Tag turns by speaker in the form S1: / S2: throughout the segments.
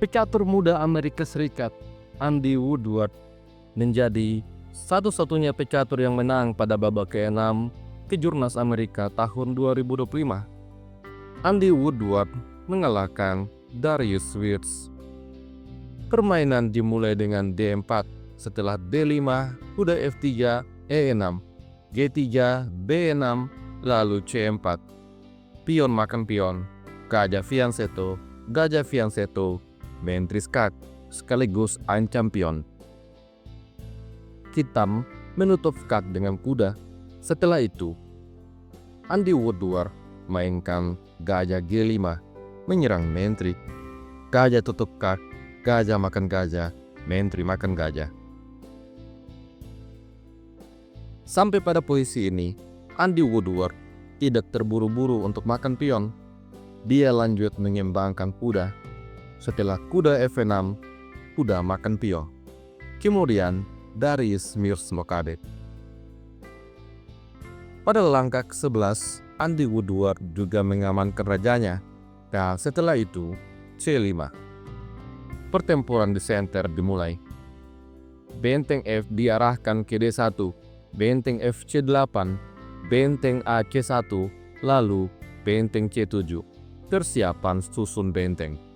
S1: Pecatur muda Amerika Serikat Andy Woodward menjadi satu-satunya pecatur yang menang pada babak ke-6 Kejurnas Amerika tahun 2025. Andy Woodward mengalahkan Darius Wirtz. Permainan dimulai dengan D4, setelah D5, kuda F3, E6, G3, B6, lalu C4. Pion makan pion, gajah fianchetto, main triskak, sekaligus ancam pion. Hitam menutup skak dengan kuda. Setelah itu, Andy Woodward mainkan gajah G5, menyerang main trik. Gajah tutup kak, gajah makan gajah, main trik makan gajah. Sampai pada posisi ini, Andy Woodward tidak terburu-buru untuk makan pion. Dia lanjut mengembangkan kuda. Setelah kuda F6, kuda makan pion. Kemudian, Darius Wirtz mengkadet. Pada langkah ke-11, Andy Woodward juga mengamankan rajanya. Dan setelah itu, C5. Pertempuran di center dimulai. Benteng F diarahkan ke D1, benteng F C8, benteng A C1, lalu benteng C7. Persiapan susun benteng.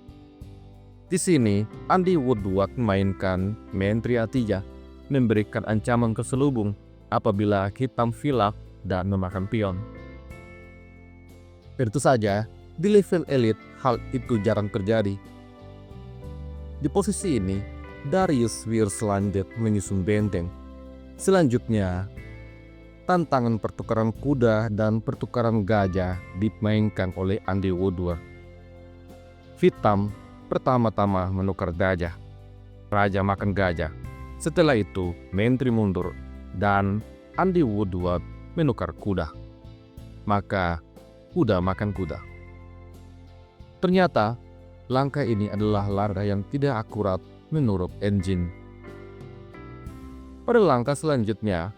S1: Di sini, Andy Woodward mainkan menteri A3, memberikan ancaman terselubung apabila hitam filak dan memakan pion. Tentu saja, di level elit hal itu jarang terjadi. Di posisi ini, Darius Wirtz lanjut menyusun benteng. Selanjutnya, tantangan pertukaran kuda dan pertukaran gajah dimainkan oleh Andy Woodward. Hitam pertama-tama menukar gajah. Raja makan gajah. Setelah itu, menteri mundur dan Andy Woodward menukar kuda. Maka, kuda makan kuda. Ternyata, langkah ini adalah langkah yang tidak akurat menurut engine. Pada langkah selanjutnya,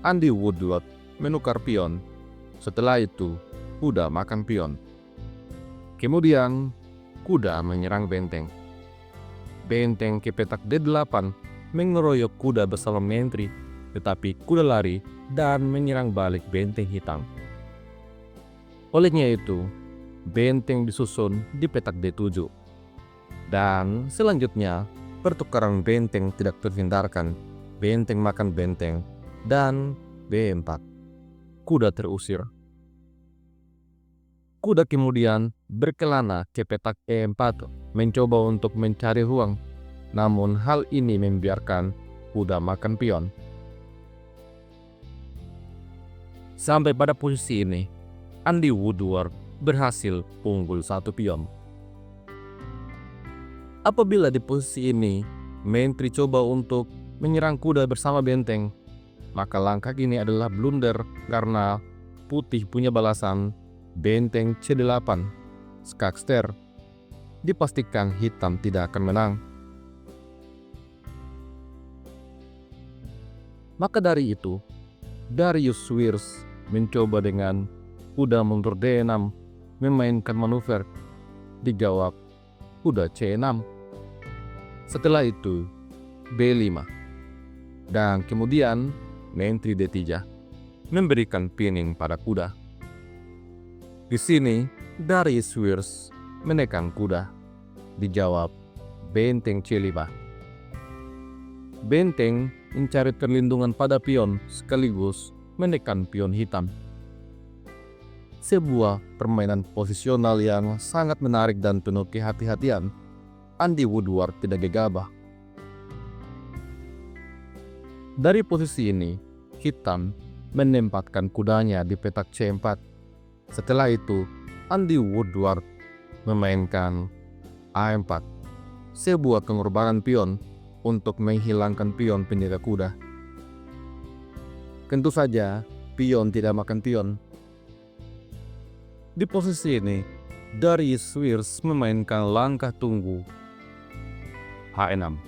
S1: Andy Woodward menukar pion. Setelah itu, kuda makan pion. Kemudian, kuda menyerang benteng. Benteng ke petak D8 mengeroyok kuda bersama menteri, tetapi kuda lari dan menyerang balik benteng hitam. Olehnya itu, benteng disusun di petak D7. Dan selanjutnya, pertukaran benteng tidak terhindarkan. Benteng makan benteng dan B4. Kuda terusir. Kuda kemudian berkelana ke petak E4, mencoba untuk mencari ruang. Namun hal ini membiarkan kuda makan pion. Sampai pada posisi ini, Andy Woodward berhasil unggul 1 pion. Apabila di posisi ini, menteri coba untuk menyerang kuda bersama benteng, maka langkah ini adalah blunder karena putih punya balasan benteng C8, skakster. Dipastikan hitam tidak akan menang. Maka dari itu, Darius Wirtz mencoba dengan kuda mundur D6, memainkan manuver. Dijawab kuda C6. Setelah itu, B5. Dan kemudian, menteri D3, memberikan pinning pada kuda. Di sini, Darius Wirtz menekan kuda. Dijawab benteng C5. Benteng mencari perlindungan pada pion sekaligus menekan pion hitam. Sebuah permainan posisional yang sangat menarik dan penuh kehati-hatian. Andy Woodward tidak gegabah. Dari posisi ini, hitam menempatkan kudanya di petak C4. Setelah itu, Andy Woodward memainkan A4, sebuah pengorbanan pion untuk menghilangkan pion penjaga kuda. Tentu saja, pion tidak makan pion. Di posisi ini, Darius Wirtz memainkan langkah tunggu H6.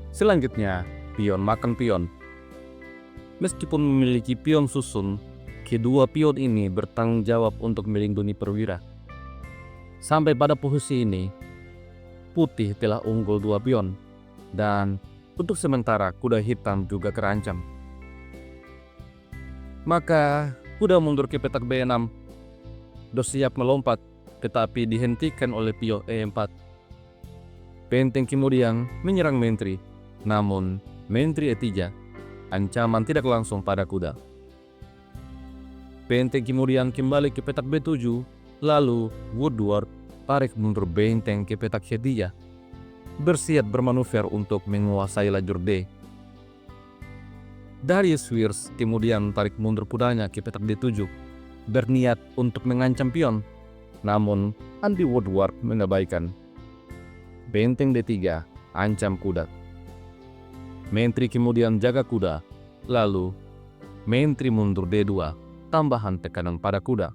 S1: Selanjutnya, pion makan pion. Meskipun memiliki pion susun, kedua pion ini bertanggung jawab untuk melindungi perwira. Sampai pada posisi ini, putih telah unggul 2 pion, dan untuk sementara kuda hitam juga terancam. Maka kuda mundur ke petak B6, siap melompat, tetapi dihentikan oleh pion E4. Benteng kemudian menyerang menteri, namun menteri E3, ancaman tidak langsung pada kuda. Benteng kemudian kembali ke petak B7, lalu Woodward tarik mundur benteng ke petak C3, bersiap bermanuver untuk menguasai lajur D. Darius Weirs kemudian tarik mundur kudanya ke petak D7, berniat untuk mengancam pion, namun Andy Woodward mengabaikan. Benteng D3 ancam kuda. Menteri kemudian jaga kuda, lalu menteri mundur D2, tambahan tekanan pada kuda.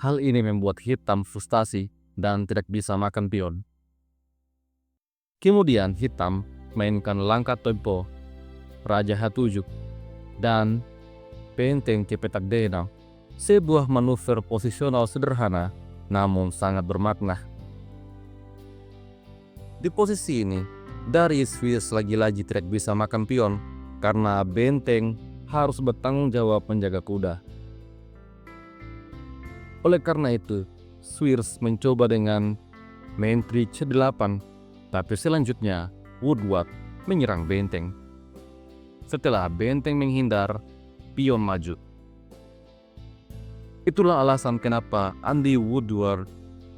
S1: Hal ini membuat hitam frustasi dan tidak bisa makan pion. Kemudian hitam mainkan langkah tempo Raja H7 dan benteng ke petak D6, sebuah manuver posisional sederhana namun sangat bermakna. Di posisi ini, Darius Weirs lagi-lagi tidak bisa makan pion karena benteng harus bertanggung jawab menjaga kuda. Oleh karena itu, Weirs mencoba dengan menteri C8, tapi selanjutnya Woodward menyerang benteng. Setelah benteng menghindar, pion maju. Itulah alasan kenapa Andy Woodward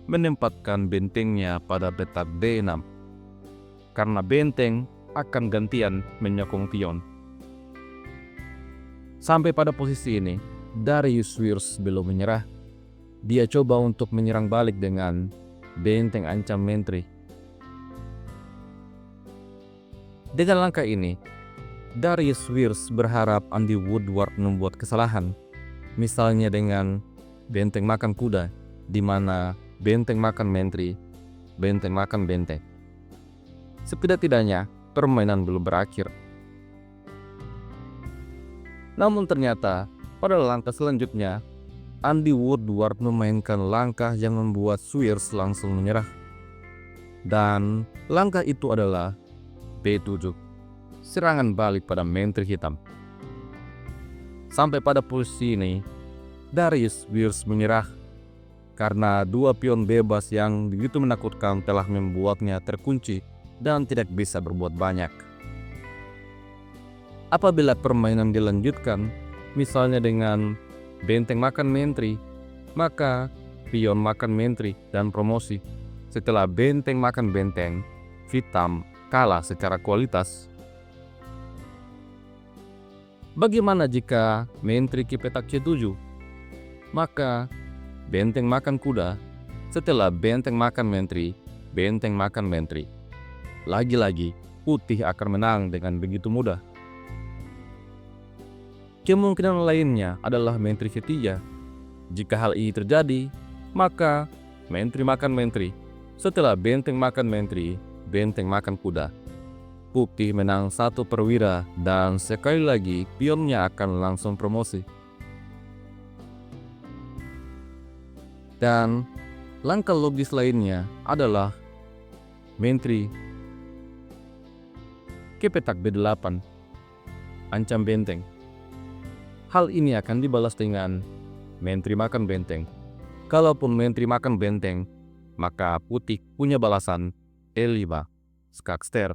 S1: menempatkan bentengnya pada petak D6, karena benteng akan gantian menyokong pion. Sampai pada posisi ini, Darius Weirs belum menyerah. Dia coba untuk menyerang balik dengan benteng ancam menteri. Dengan langkah ini, Darius Weirs berharap Andy Woodward membuat kesalahan, misalnya dengan benteng makan kuda, di mana benteng makan menteri, benteng makan benteng. Setidak-tidaknya, permainan belum berakhir. Namun ternyata, pada langkah selanjutnya, Andy Woodward memainkan langkah yang membuat Weirs langsung menyerah. Dan langkah itu adalah B7, serangan balik pada menteri hitam. Sampai pada posisi ini, Darius Weirs menyerah karena 2 pion bebas yang begitu menakutkan telah membuatnya terkunci dan tidak bisa berbuat banyak. Apabila permainan dilanjutkan, misalnya dengan benteng makan menteri, maka pion makan menteri dan promosi. Setelah benteng makan benteng, hitam kalah secara kualitas. Bagaimana jika menteri ke petak C7? Maka benteng makan kuda. Setelah benteng makan menteri, benteng makan menteri. Lagi-lagi, putih akan menang dengan begitu mudah. Kemungkinan lainnya adalah menteri C3. Jika hal ini terjadi, maka menteri makan menteri. Setelah benteng makan menteri, benteng makan kuda. Putih menang 1 perwira dan sekali lagi pionnya akan langsung promosi. Dan langkah logis lainnya adalah menteri ke petak B8, ancam benteng. Hal ini akan dibalas dengan menteri makan benteng. Kalaupun menteri makan benteng, maka putih punya balasan E5, skakster.